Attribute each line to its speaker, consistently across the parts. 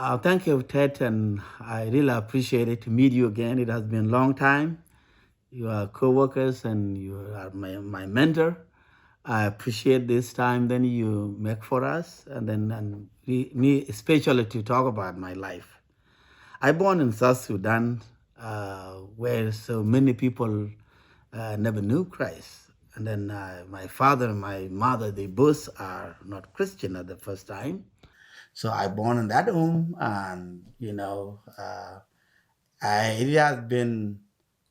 Speaker 1: Thank you, Ted, and I really appreciate it to meet you again. It has been a long time. You are co-workers and you are my mentor. I appreciate this time then you make for us, and me especially to talk about my life. I born in South Sudan, where so many people never knew Christ. And then my father and my mother, they both are not Christian at the first time. So I born in that home, and it has been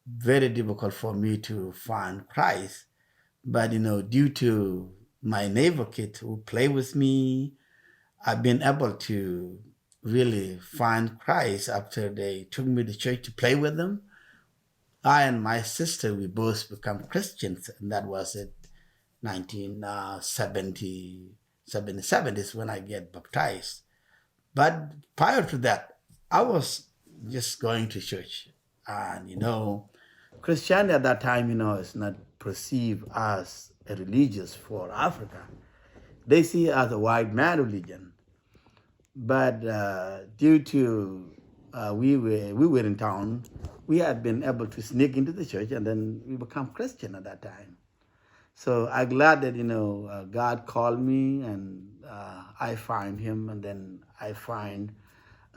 Speaker 1: very difficult for me to find Christ. But due to my neighbor kids who play with me, I've been able to really find Christ after they took me to church to play with them. I and my sister, we both become Christians, and that was in 1977 is when I get baptized. But prior to that, I was just going to church. And, Christianity at that time, is not perceived as a religious for Africa. They see it as a white man religion. But due to we were in town, we had been able to sneak into the church, and then we become Christian at that time. So I'm glad that God called me, and I find Him, and then I find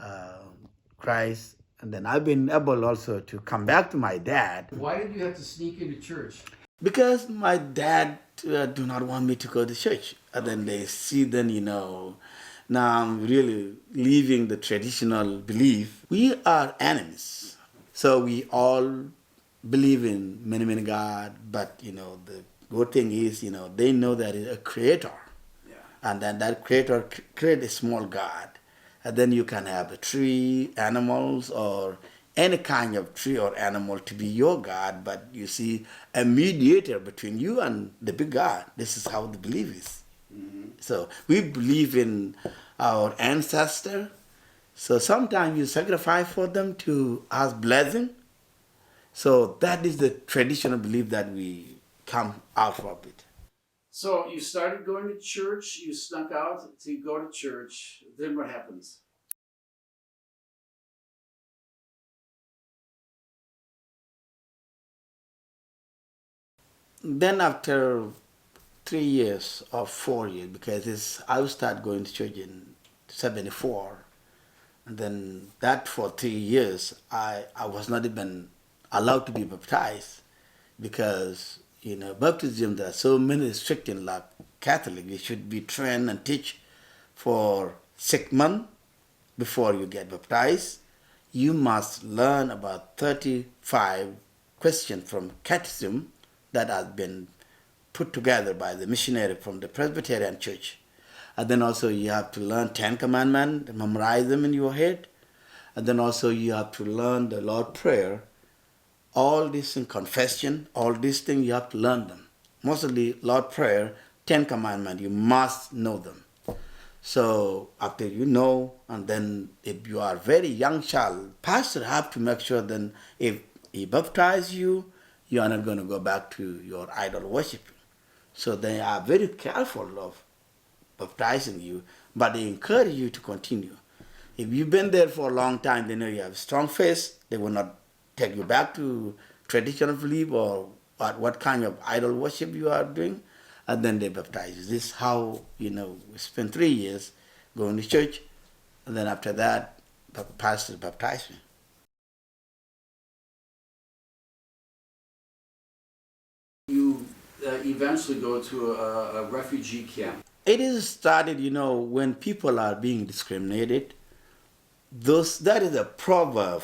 Speaker 1: uh, Christ, and then I've been able also to come back to my dad.
Speaker 2: Why did you have to sneak into church?
Speaker 1: Because my dad do not want me to go to church, and then they see now I'm really leaving the traditional belief. We are enemies, so we all believe in many many God, but the good thing is they know there is a creator, and then that creator create a small God, and then you can have a tree, animals, or any kind of tree or animal to be your God, but you see a mediator between you and the big God. This is how the belief is. So we believe in our ancestor. So sometimes you sacrifice for them to ask blessing. So that is the traditional belief that we come out of it.
Speaker 2: So you started going to church, you snuck out to go to church, then what happens?
Speaker 1: Then after 3 years or 4 years, because I started going to church in 74, and then that for 3 years, I was not even allowed to be baptized because, baptism, there are so many restrictions like Catholic. You should be trained and teach for 6 months before you get baptized. You must learn about 35 questions from catechism that has been put together by the missionary from the Presbyterian Church. And then also you have to learn 10 Commandments, memorize them in your head. And then also you have to learn the Lord's Prayer. All this in confession, all these things, you have to learn them. Mostly Lord's Prayer, 10 Commandments, you must know them. So after you know, and then if you are very young child, pastor have to make sure then if he baptize you, you are not going to go back to your idol worship. So they are very careful of baptizing you, but they encourage you to continue. If you've been there for a long time, they know you have strong faith. They will not take you back to traditional belief or what kind of idol worship you are doing, and then they baptize you. This is how, we spent 3 years going to church, and then after that, the pastor baptized me.
Speaker 2: You eventually go to a refugee camp.
Speaker 1: It is started, when people are being discriminated. That is a proverb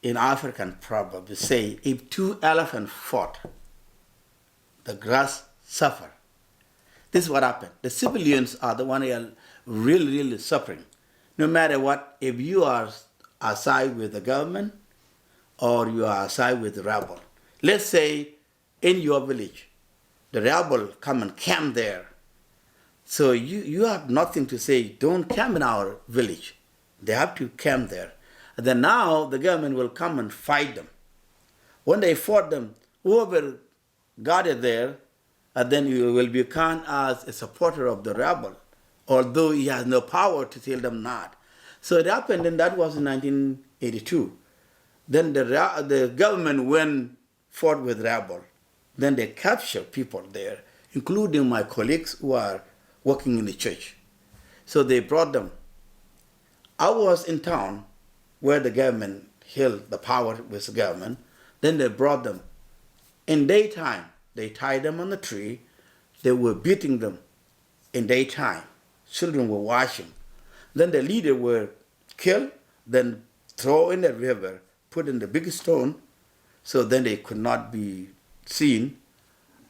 Speaker 1: in African proverb. They say, if two elephants fought, the grass suffer. This is what happened. The civilians are the one who are really, really suffering. No matter what, if you are aside with the government or you are aside with the rebel. Let's say in your village, the rebel come and camp there. So you have nothing to say, don't camp in our village. They have to camp there. And then now the government will come and fight them. When they fought them, whoever got it there, and then you will be counted as a supporter of the rebel, although he has no power to tell them not. So it happened, and that was in 1982. Then the government went fought with rebel. Then they captured people there, including my colleagues who are working in the church. So they brought them. I was in town where the government held the power with the government. Then they brought them. In daytime, they tied them on the tree. They were beating them in daytime. Children were watching. Then the leader were killed, then thrown in the river, put in the big stone, so then they could not be seen.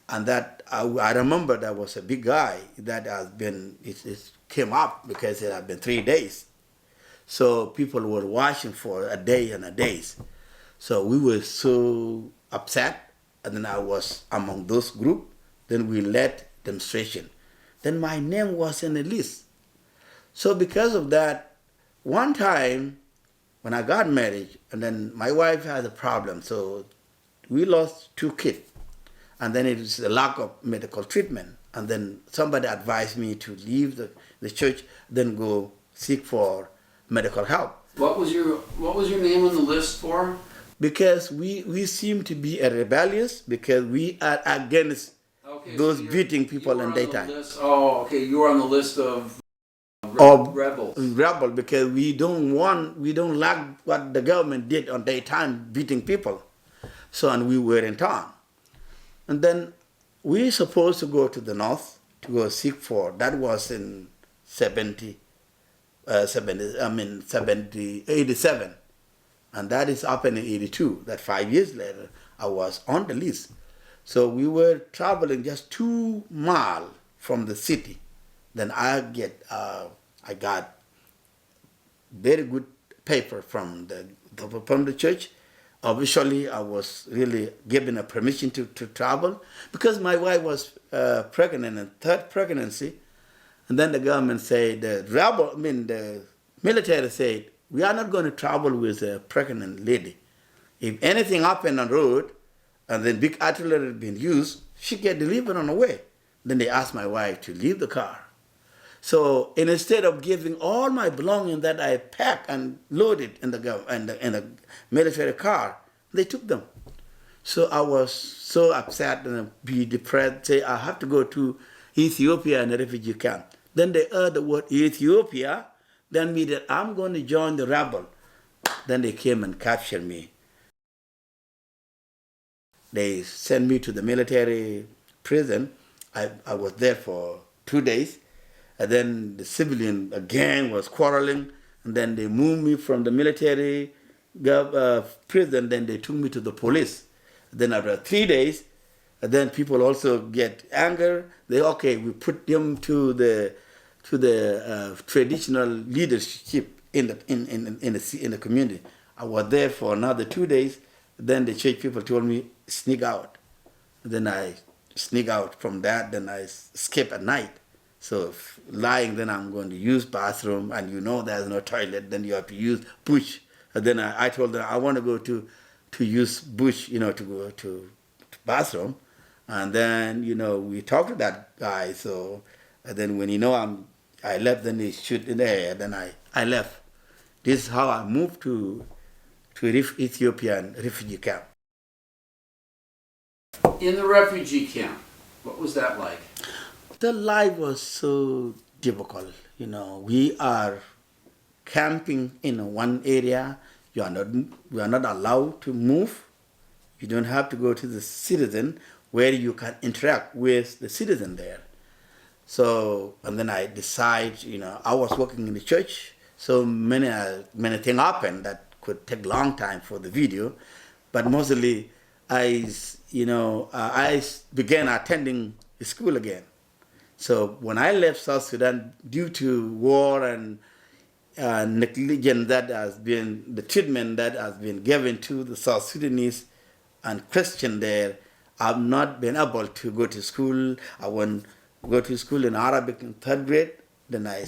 Speaker 1: And that I remember there was a big guy that has been it came up because it had been 3 days. So people were watching for a day and a days. So we were so upset, and then I was among those group. Then we led demonstration. Then my name was in the list. So because of that, one time when I got married, and then my wife had a problem, so we lost 2 kids. And then it was a lack of medical treatment. And then somebody advised me to leave the church, then go seek for medical help.
Speaker 2: What was your name on the list for?
Speaker 1: Because we seem to be rebellious, because we are against those beating people in daytime.
Speaker 2: Oh, okay. You were on the list of rebels.
Speaker 1: Rebel, because we don't like what the government did on daytime, beating people. So, and we were in town. And then we supposed to go to the north to go seek for, that was in 87. And that is up in 82, that 5 years later, I was on the list. So we were traveling just 2 miles from the city. Then I got very good paper from the church. Officially, I was really given a permission to travel because my wife was pregnant in 3rd pregnancy. And then the government said, the military said, we are not going to travel with a pregnant lady. If anything happened on the road, and then big artillery had been used, she get delivered on the way. Then they asked my wife to leave the car. So instead of giving all my belongings that I packed and loaded in the military car, they took them. So I was so upset and be depressed, say I have to go to Ethiopia in a refugee camp. Then they heard the word Ethiopia, then me that I'm going to join the rebel. Then they came and captured me. They sent me to the military prison. I was there for 2 days. And then the civilian again was quarreling. And then they moved me from the military prison. Then they took me to the police. Then after 3 days, then people also get anger. We put them to the traditional leadership in the community. I was there for another 2 days. Then the church people told me, sneak out. Then I sneak out from that. Then I escape at night. So if lying, then I'm going to use bathroom, and there's no toilet. Then you have to use bush. And then I told them I want to go to use bush, to go to bathroom. And then we talked to that guy. So and then when I left, then he shoot in the air. Then I left. This is how I moved to Ethiopian refugee camp.
Speaker 2: In the refugee camp, what was that like?
Speaker 1: The life was so difficult. We are camping in one area. We are not allowed to move. You don't have to go to the citizen where you can interact with the citizen there. So, and then I decide, I was working in the church, so many things happened that could take a long time for the video, but mostly I began attending school again. So when I left South Sudan, due to war and negligence that has been, the treatment that has been given to the South Sudanese and Christian there, I've not been able to go to school. I went go to school in Arabic in 3rd grade. Then I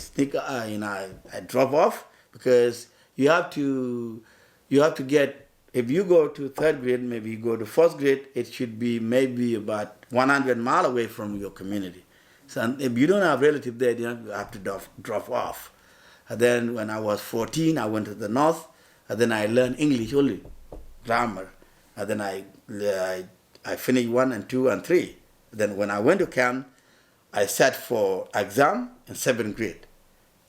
Speaker 1: I drop off because you have to get, if you go to 3rd grade, maybe you go to 4th grade, it should be maybe about 100 miles away from your community. So if you don't have relatives there, you have to drop off. And then when I was 14, I went to the north. And then I learned English only, grammar. And then I finished 1 and 2 and 3. Then when I went to camp, I sat for exam in 7th grade.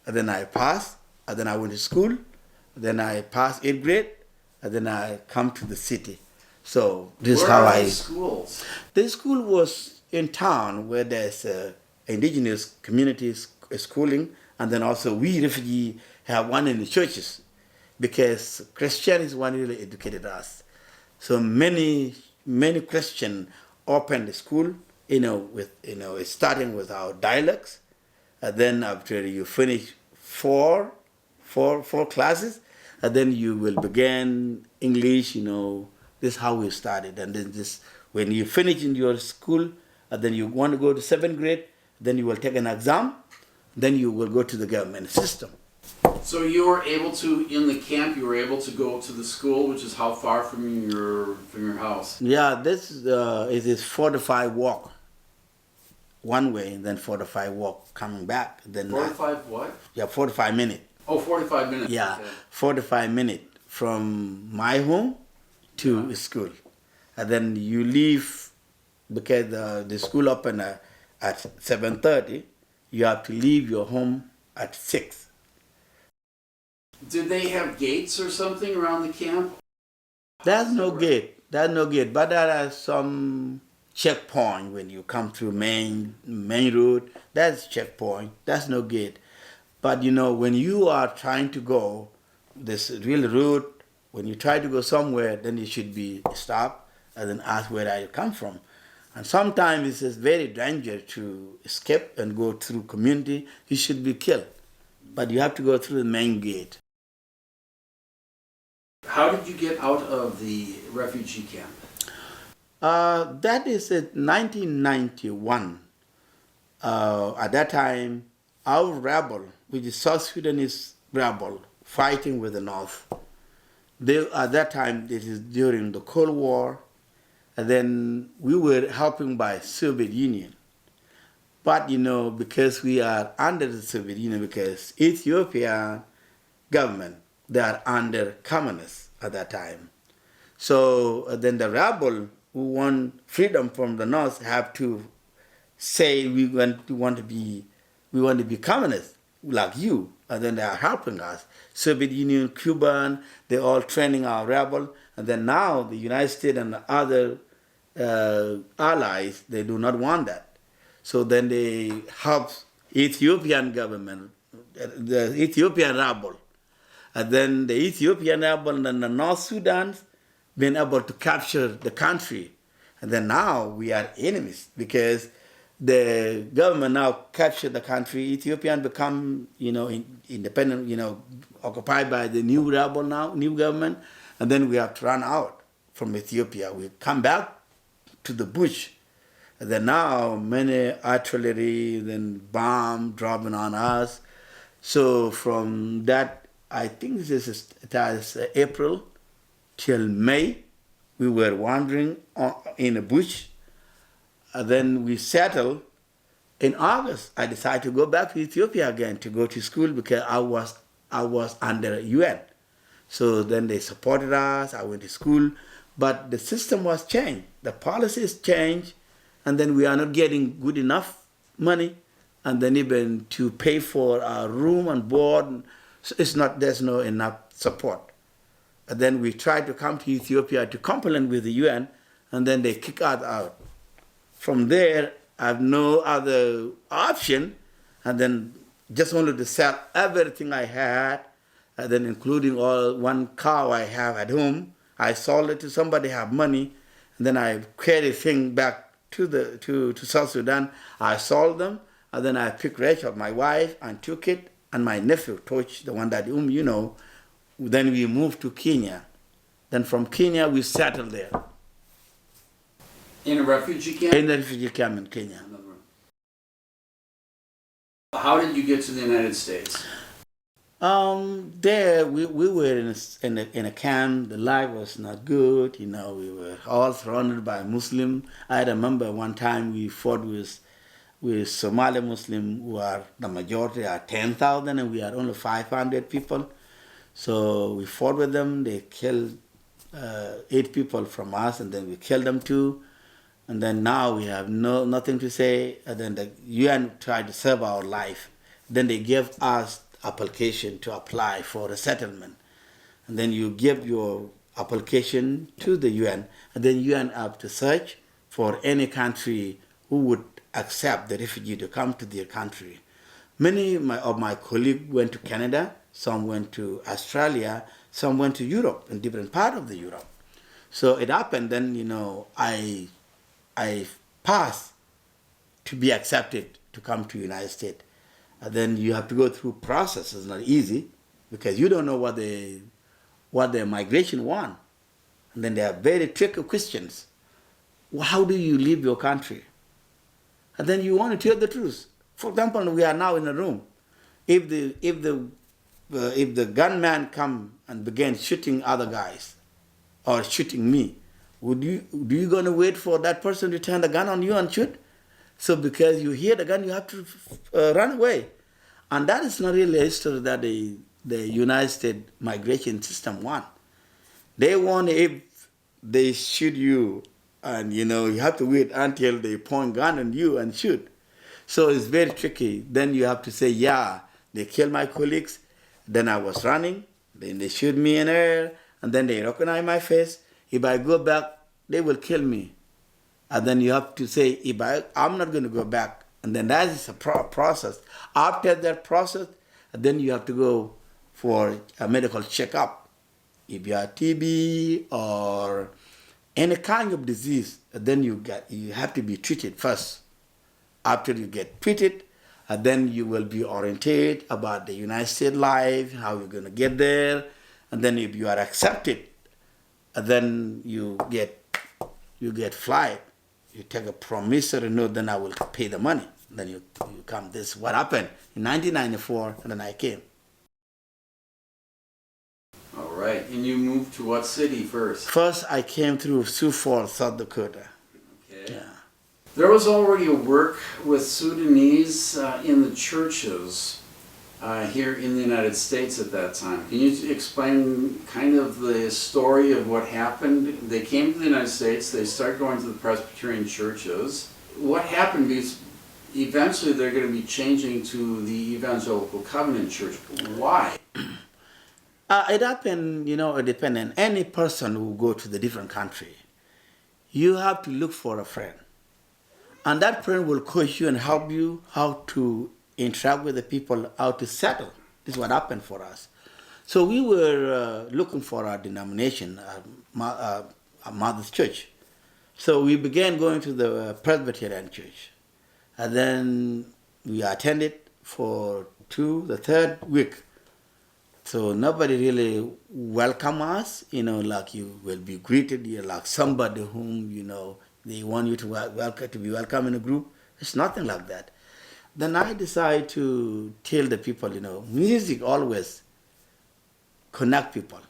Speaker 1: And then I passed. And then I went to school. Then I passed 8th grade. And then I come to the city. So this is how
Speaker 2: Where are the schools?
Speaker 1: The school was in town where there's indigenous communities schooling, and then also we refugee have one in the churches, because Christians one really educated us. So many Christians opened the school, starting with our dialects, and then after you finish four classes, and then you will begin English. This is how we started, and then when you finish in your school, and then you want to go to 7th grade, then you will take an exam, then you will go to the government system.
Speaker 2: So you were able to, in the camp, you were able to go to the school, which is how far from your house?
Speaker 1: Yeah, this is 4 to 5 walk one way, and then 4 to 5 walk coming back. Then
Speaker 2: 4 to 5 what?
Speaker 1: Yeah, 4 to 5 minutes.
Speaker 2: Oh, 45 minutes.
Speaker 1: Yeah,
Speaker 2: okay.
Speaker 1: 4 to 5 minutes from my home to school. And then you leave, because the school open at 7:30, you have to leave your home at 6.
Speaker 2: Did they have gates or something around the camp?
Speaker 1: There's no gate, but there are some checkpoint when you come through main road. That's checkpoint. That's no gate. But when you are trying to go this real road, when you try to go somewhere, then you should be stopped and then ask where I come from. And sometimes it's very dangerous to escape and go through community. You should be killed. But you have to go through the main gate.
Speaker 2: How did you get out of the refugee camp?
Speaker 1: That is in 1991. At that time, our rebel, which is South Sudanese rebel, fighting with the North, at that time, this is during the Cold War, and then we were helping by Soviet Union. But, because we are under the Soviet Union, because Ethiopia government, they are under communists at that time. So then the rebel who want freedom from the North have to say we want to be communists like you, and then they are helping us. Soviet Union, Cuban, they're all training our rebel, and then now the United States and the other allies, they do not want that. So then they help Ethiopian government, the Ethiopian rebel, and then the Ethiopian rebel and the North Sudan been able to capture the country, and then now we are enemies because the government now captured the country. Ethiopian become, independent, occupied by the new rebel now, new government, and then we have to run out from Ethiopia. We come back to the bush. And then now many artillery, then bomb dropping on us. So from that, I think it was April till May, we were wandering in the bush. And then we settled. In August, I decided to go back to Ethiopia again to go to school because I was under UN. So then they supported us. I went to school, but the system was changed. The policies changed, and then we are not getting good enough money, and then even to pay for our room and board, there's no enough support. And then we tried to come to Ethiopia to complain with the UN, and then they kick us out. From there, I have no other option, and then just wanted to sell everything I had, and then including one cow I have at home. I sold it to somebody who have money, and then I carried things back to South Sudan. I sold them, and then I picked Rachel, my wife, and took it, and my nephew, Toch, the one that then we moved to Kenya. Then from Kenya, we settled there.
Speaker 2: In a refugee camp?
Speaker 1: In a refugee camp in Kenya.
Speaker 2: How did you get to the United States?
Speaker 1: There we were in a camp. The life was not good. We were all surrounded by Muslim. I remember one time we fought with with Somali Muslim who are the majority are 10,000 and we are only 500 people. So we fought with them. They killed 8 people from us, and then we killed them too. And then now we have nothing to say. And then the UN tried to serve our life. Then they gave us application to apply for a settlement. And then you give your application to the UN, and then UN have to search for any country who would accept the refugee to come to their country. Many of my colleagues went to Canada, some went to Australia, some went to Europe, in different parts of the Europe. So it happened then, I passed to be accepted to come to United States. And then you have to go through process. It's not easy because you don't know what the migration want. And then they are very tricky questions. How do you leave your country? And then you want to tell the truth. For example, we are now in a room. If the gunman come and begin shooting other guys or shooting me, do you going to wait for that person to turn the gun on you and shoot? So because you hear the gun, you have to run away. And that is not really a history that the United States migration system want. They want if they shoot you and you have to wait until they point gun on you and shoot. So it's very tricky. Then you have to say, yeah, they killed my colleagues, then I was running, then they shoot me in the air, and then they recognize my face. If I go back, they will kill me. And then you have to say, I'm not going to go back. And then that is a process. After that process, then you have to go for a medical checkup. If you have TB or any kind of disease, then you have to be treated first. After you get treated, then you will be oriented about the United States life, how you're going to get there. And then if you are accepted, then you get flight. You take a promissory note, then I will pay the money. Then you come. This is what happened in 1994, and then I came.
Speaker 2: All right. And you moved to what city first?
Speaker 1: First, I came through Sioux Falls, South Dakota.
Speaker 2: Okay.
Speaker 1: Yeah.
Speaker 2: There was already a work with Sudanese in the churches here in the United States at that time. Can you explain kind of the story of what happened? They came to the United States, they started going to the Presbyterian churches. What happened? Because eventually they're going to be changing to the Evangelical Covenant Church. Why?
Speaker 1: It happened, it depends on any person who go to the different country. You have to look for a friend. And that friend will coach you and help you how to interact with the people, how to settle. This is what happened for us. So we were looking for our denomination, our mother's church. So we began going to the Presbyterian church. And then we attended for the third week. So nobody really welcomed us, like you will be greeted, you're like somebody whom, they want you to be welcome in a group. It's nothing like that. Then I decided to tell the people, music always connect people.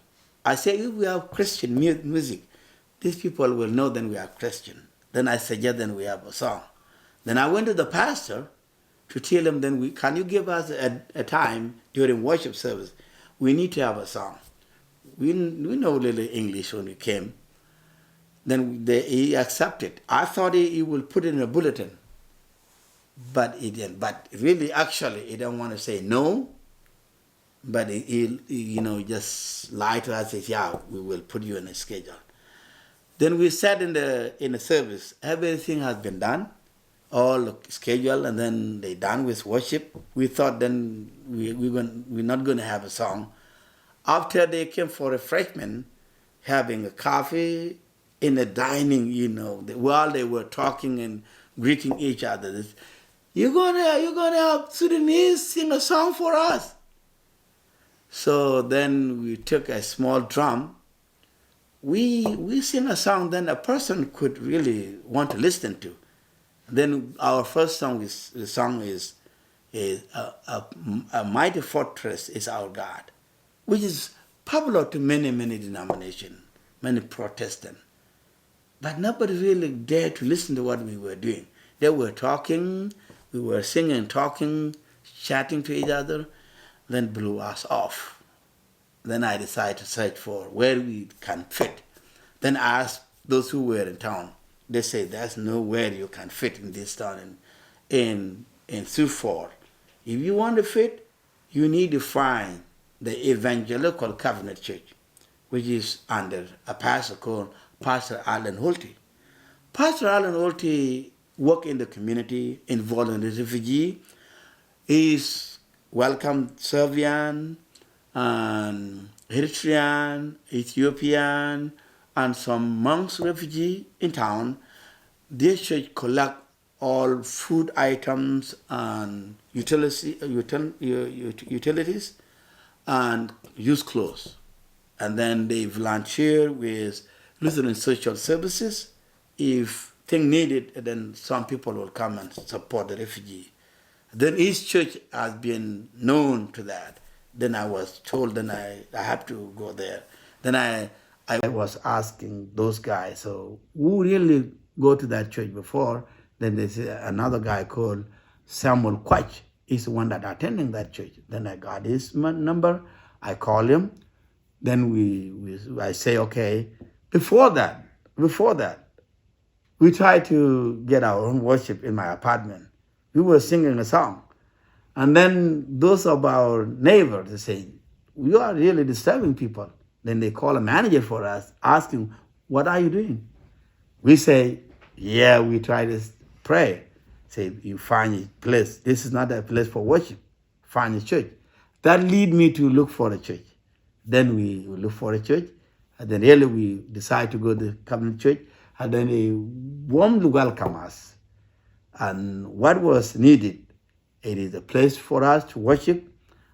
Speaker 1: I say, if we have Christian music, these people will know then we are Christian. Then I suggest then we have a song. Then I went to the pastor to tell him, then can you give us a time during worship service? We need to have a song. We know little English when we came. Then he accepted. I thought he would put it in a bulletin. But he didn't. But really, actually, he didn't want to say no. But he just lied to us. Says, yeah, we will put you in a schedule. Then we sat in the service. Everything has been done, all scheduled, and then they done with worship. We thought then we're not going to have a song. After they came for refreshment, having a coffee in the dining, while they were talking and greeting each other. You're gonna have Sudanese sing a song for us. So then we took a small drum. We sing a song then a person could really want to listen to. Then our first song is a mighty fortress is our God, which is popular to many denominations, many Protestants. But nobody really dared to listen to what we were doing. They were talking, We were singing, talking, chatting to each other, then blew us off. Then I decided to search for where we can fit. Then I asked those who were in town. They said there's nowhere you can fit in this town in Sioux Falls. If you want to fit, you need to find the Evangelical Covenant Church, which is under a pastor called Pastor Alan Holty. Pastor Alan Holty work in the community, involved in the refugee. He's welcomed Serbian and Eritrean, Ethiopian, and some monks refugee in town. This church collect all food items and utilities and use clothes. And then they volunteer with Lutheran social services. If thing needed, then some people will come and support the refugee. Then each church has been known to that. Then I was told, then I have to go there. Then I was asking those guys, so who really go to that church before? Then there's another guy called Samuel Quach. He's the one that attending that church. Then I got his number. I call him. Then I say, okay. Before that, we tried to get our own worship in my apartment. We were singing a song. And then those of our neighbors, they say, you are really disturbing people. Then they call a manager for us, asking, what are you doing? We say, yeah, we try to pray. Say, you find a place. This is not a place for worship. Find a church. That lead me to look for a church. Then we look for a church. And then really we decide to go to the Covenant Church. And then they warmly welcome us. And what was needed, it is a place for us to worship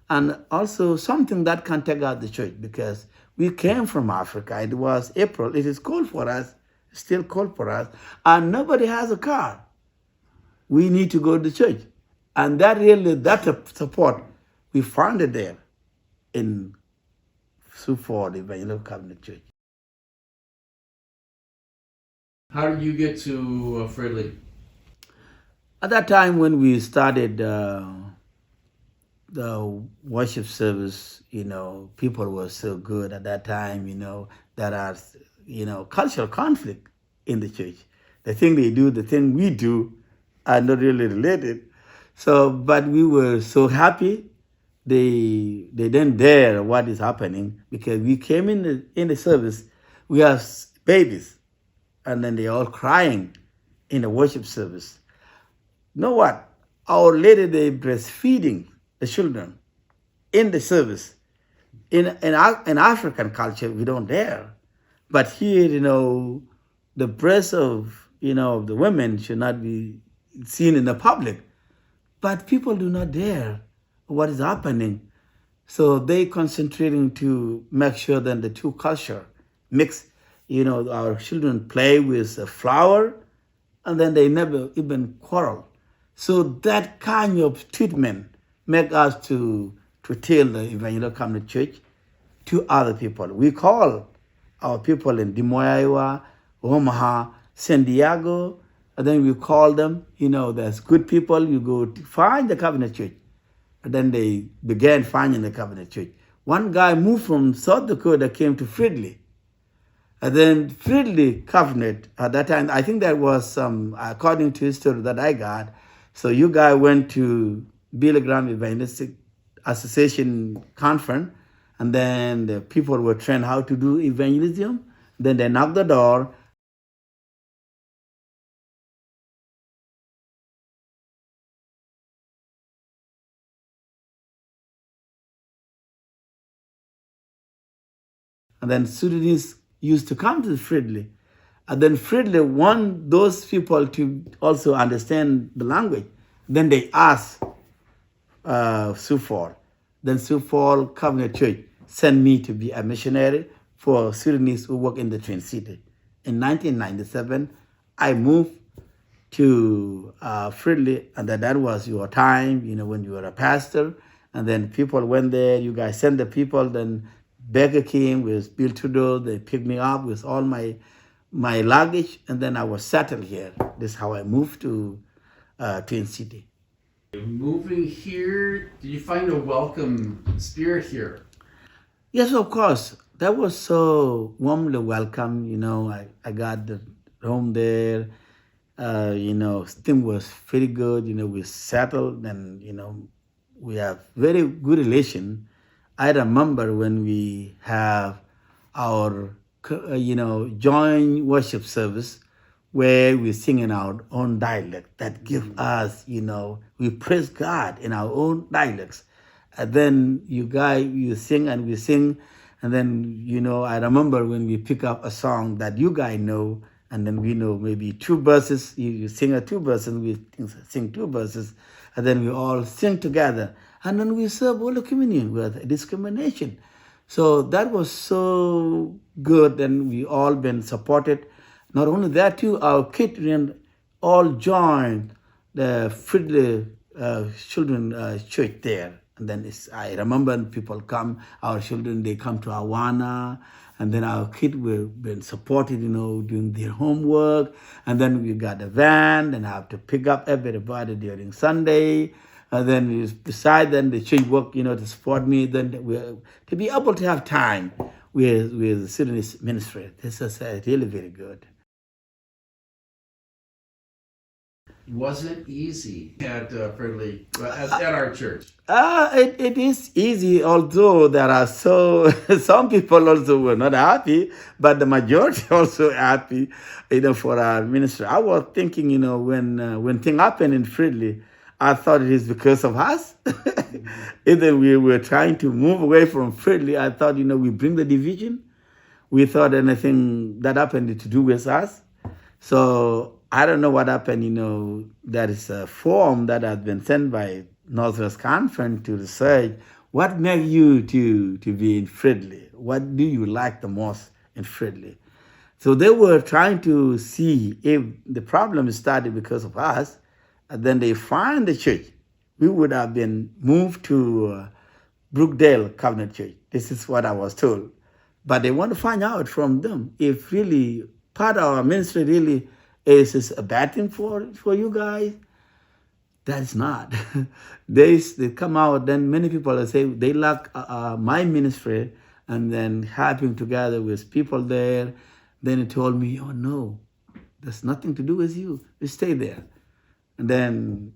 Speaker 1: and also something that can take out the church, because we came from Africa. It was April. It is cold for us, still cold for us, and nobody has a car. We need to go to the church. And that support, we found it there in Sioux Falls Evangelical Covenant Church.
Speaker 3: How did you get to Fridley?
Speaker 1: At that time when we started the worship service, people were so good at that time, there are, cultural conflict in the church. The thing they do, the thing we do are not really related. So, but we were so happy they didn't dare what is happening, because we came in the service, we are babies, and then they all crying in the worship service. You know what? Our lady, they breastfeeding the children in the service. In African culture, we don't dare. But here, the breast of, the women should not be seen in the public. But people do not dare what is happening. So they concentrating to make sure that the two culture mix. Our children play with a flower, and then they never even quarrel. So that kind of treatment make us to tell the Evangelical Covenant Church to other people. We call our people in Des Moines, Iowa, Omaha, San Diego, and then we call them, there's good people, you go to find the Covenant Church. And then they began finding the Covenant Church. One guy moved from South Dakota, came to Fridley. And then Fridley Covenant, at that time, I think that was according to history that I got. So you guys went to Billy Graham Evangelistic Association conference, and then the people were trained how to do evangelism. Then they knocked the door. And then Sudanese used to come to Fridley. And then Fridley want those people to also understand the language. Then they asked Sioux Falls. Then Sioux Falls Covenant Church sent me to be a missionary for Sudanese who work in the Twin City. In 1997, I moved to Fridley, and that was your time, when you were a pastor. And then people went there, you guys sent the people, then Becker came with Bill Trudeau, they picked me up with all my luggage, and then I was settled here. This is how I moved to Twin City.
Speaker 3: Moving here, did you find a welcome spirit here?
Speaker 1: Yes, of course. That was so warmly welcome. I got the home there. Thing was very good. We settled, and we have very good relation. I remember when we have our joint worship service where we sing in our own dialect that give us, we praise God in our own dialects. And then you sing and we sing. And then, I remember when we pick up a song that you guys know, and then we know maybe two verses, you sing a two verses, we sing two verses, and then we all sing together. And then we serve Holy Communion with discrimination. So that was so good, and we all been supported. Not only that, too, our kids all joined the Fridley Children Church there. And then I remember people come, our children, they come to Awana, and then our kids were been supported, doing their homework. And then we got a van, and I have to pick up everybody during Sunday. And then beside then the church work, to support me, then to be able to have time with Sudanese ministry. This is really very good.
Speaker 3: Wasn't easy at Fridley, at our church.
Speaker 1: It is easy, although there are some people also were not happy, but the majority also happy, for our ministry. I was thinking, when thing happened in Fridley, I thought it is because of us. Either we were trying to move away from Fridley, I thought, we bring the division. We thought anything that happened to do with us. So I don't know what happened. There is a form that has been sent by Northwest Conference to research what makes you to be in Fridley. What do you like the most in Fridley? So they were trying to see if the problem started because of us, and then they find the church. We would have been moved to Brookdale Covenant Church. This is what I was told. But they want to find out from them if really part of our ministry really is a bad thing for you guys. That's not. They come out, then many people say they like my ministry, and then helping together with people there. Then he told me, oh no, there's nothing to do with you. You stay there. And then,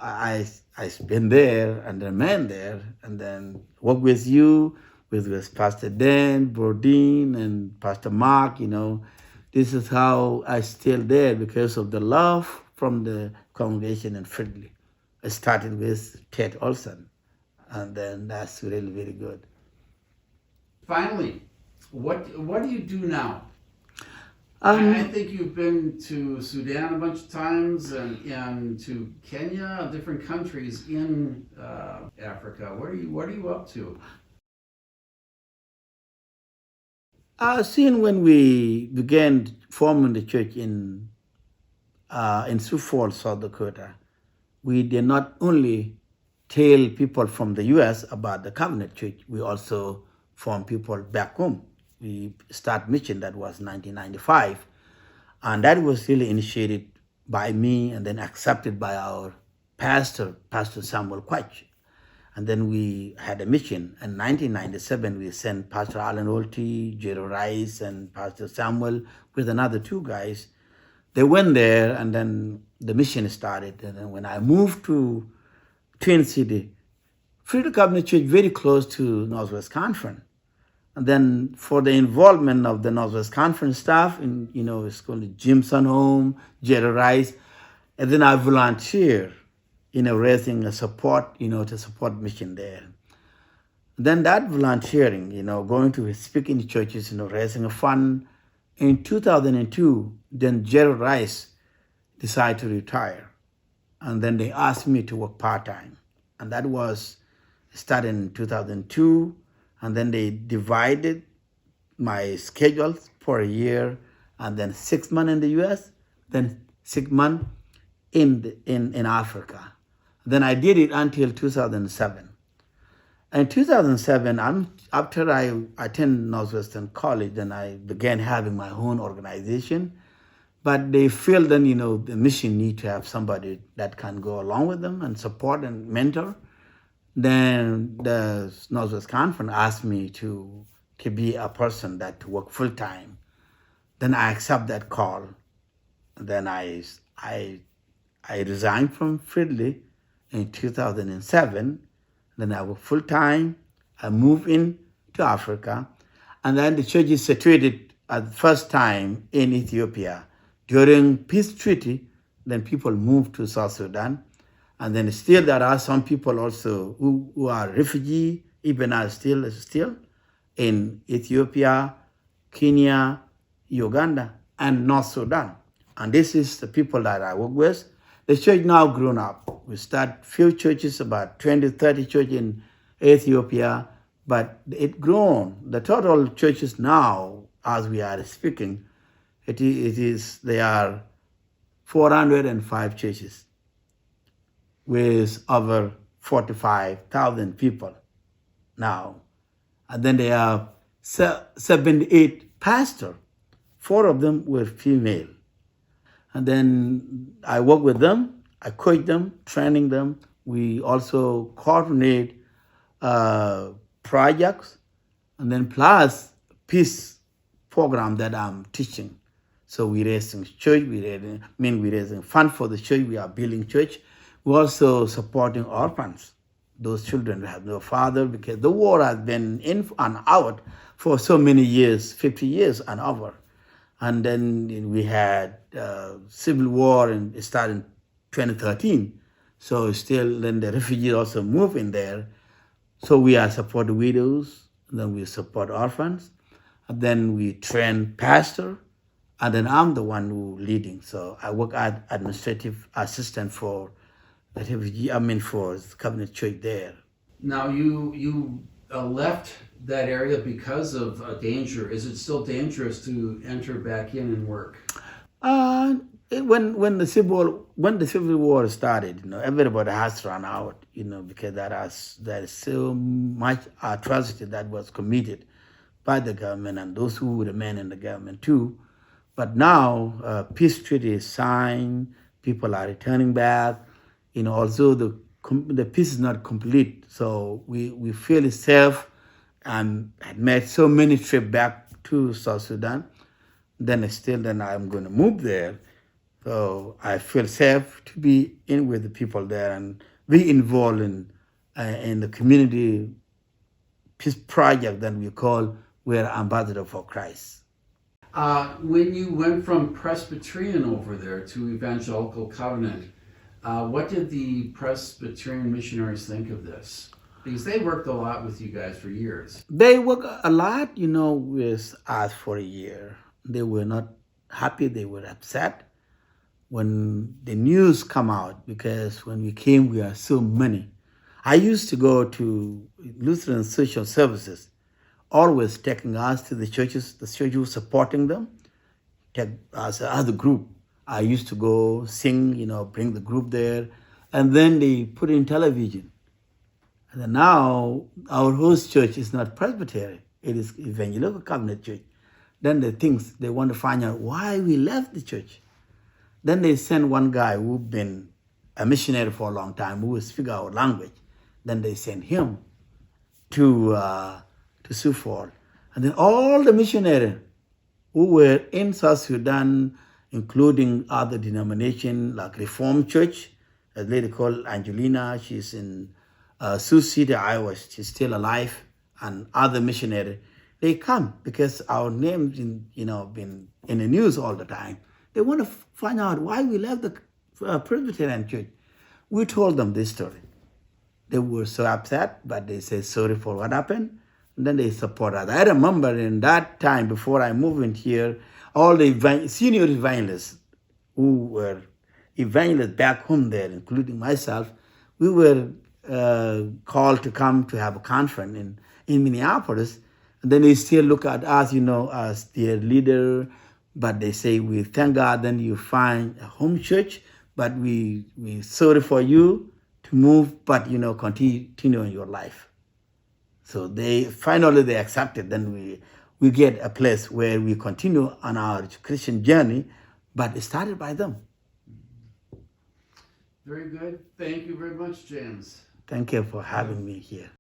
Speaker 1: I've been there and remained there, and then work with you, with Pastor Dan, Brodeen, and Pastor Mark. This is how I still there because of the love from the congregation in Fridley. I started with Ted Olson, and then that's really very good.
Speaker 3: Finally, what do you do now? I think you've been to Sudan a bunch of times and to Kenya, different countries in Africa. What are you up to?
Speaker 1: Since when we began forming the church in Sioux Falls, South Dakota, we did not only tell people from the U.S. about the Covenant Church, we also formed people back home. We started mission, that was 1995, and that was really initiated by me and then accepted by our pastor, Pastor Samuel Quach. And then we had a mission. In 1997, we sent Pastor Alan Olty, Jerry Rice, and Pastor Samuel with another two guys. They went there, and then the mission started. And then when I moved to Twin City, Freedom Covenant Church, very close to Northwest Conference. And then for the involvement of the Northwest Conference staff, it's called Jimson Home, Jerry Rice, and then I volunteer, raising a support, to support mission there. Then that volunteering, going to speak in churches, raising a fund. In 2002, then Jerry Rice decided to retire. And then they asked me to work part-time. And that was started in 2002. And then they divided my schedules for a year, and then 6 months in the U.S., then 6 months in Africa. Then I did it until 2007. In 2007, after I attended Northwestern College, then I began having my own organization. But they feel then, the mission need to have somebody that can go along with them and support and mentor. Then the Northwest Conference asked me to be a person that to work full time. Then I accept that call. Then I resigned from Fridley in 2007. Then I work full time. I moved in to Africa, and then the church is situated at the first time in Ethiopia. During peace treaty, then people moved to South Sudan, and then still there are some people also who are refugee, even are still in Ethiopia, Kenya, Uganda, and North Sudan. And this is the people that I work with. The church now grown up. We start few churches, about 20, 30 churches in Ethiopia, but it grown. The total churches now, as we are speaking, they are 405 churches with over 45,000 people now. And then they have 78 pastors. 4 of them were female. And then I work with them, I coach them, training them. We also coordinate projects, and then plus peace program that I'm teaching. So we're raising church, we're raising fund for the church, we are building church. We're also supporting orphans. Those children have no father because the war has been in and out for so many years, 50 years and over. And then we had civil war and it started in 2013. So still then the refugees also move in there. So we are support widows, and then we support orphans, and then we train pastor, and then I'm the one who leading. So I work as administrative assistant for the refugee, for the Covenant Church there.
Speaker 3: Now you left that area because of danger. Is it still dangerous to enter back in and work?
Speaker 1: When the civil war started, everybody has to run out, because there is so much atrocity that was committed by the government and those who remain in the government too. But now peace treaty is signed, people are returning back. Also the peace is not complete, so we feel safe and had made so many trips back to South Sudan. Then I'm going to move there. So I feel safe to be in with the people there and be involved in the community peace project that we call We're Ambassador for Christ.
Speaker 3: When you went from Presbyterian over there to Evangelical Covenant, what did the Presbyterian missionaries think of this? Because they worked a lot with you guys for years.
Speaker 1: They worked a lot, with us for a year. They were not happy, they were upset when the news come out, because when we came, we are so many. I used to go to Lutheran social services, always taking us to the churches, the church was supporting them, take us as a group. I used to go sing, bring the group there, and then they put in television. And then now our host church is not Presbyterian, it is Evangelical Covenant Church. Then they want to find out why we left the church. Then they send one guy who's been a missionary for a long time, who speaks our language. Then they send him to Sioux Falls. And then all the missionaries who were in South Sudan, including other denominations like Reformed Church, a lady called Angelina, she's in Sioux City, Iowa, she's still alive, and other missionaries, they come because our names been in the news all the time. They want to find out why we left the Presbyterian Church. We told them this story. They were so upset, but they said sorry for what happened. And then they support us. I remember in that time, before I moved in here, all the senior evangelists who were evangelists back home there, including myself, we were called to come to have a conference in Minneapolis. And then they still look at us, as their leader. But they say, we thank God, then you find a home church, but we sorry for you to move, but continue in your life. So they finally accepted. Then we get a place where we continue on our Christian journey, But it started by them.
Speaker 3: Very good. Thank you very much, James.
Speaker 1: Thank you for having me here.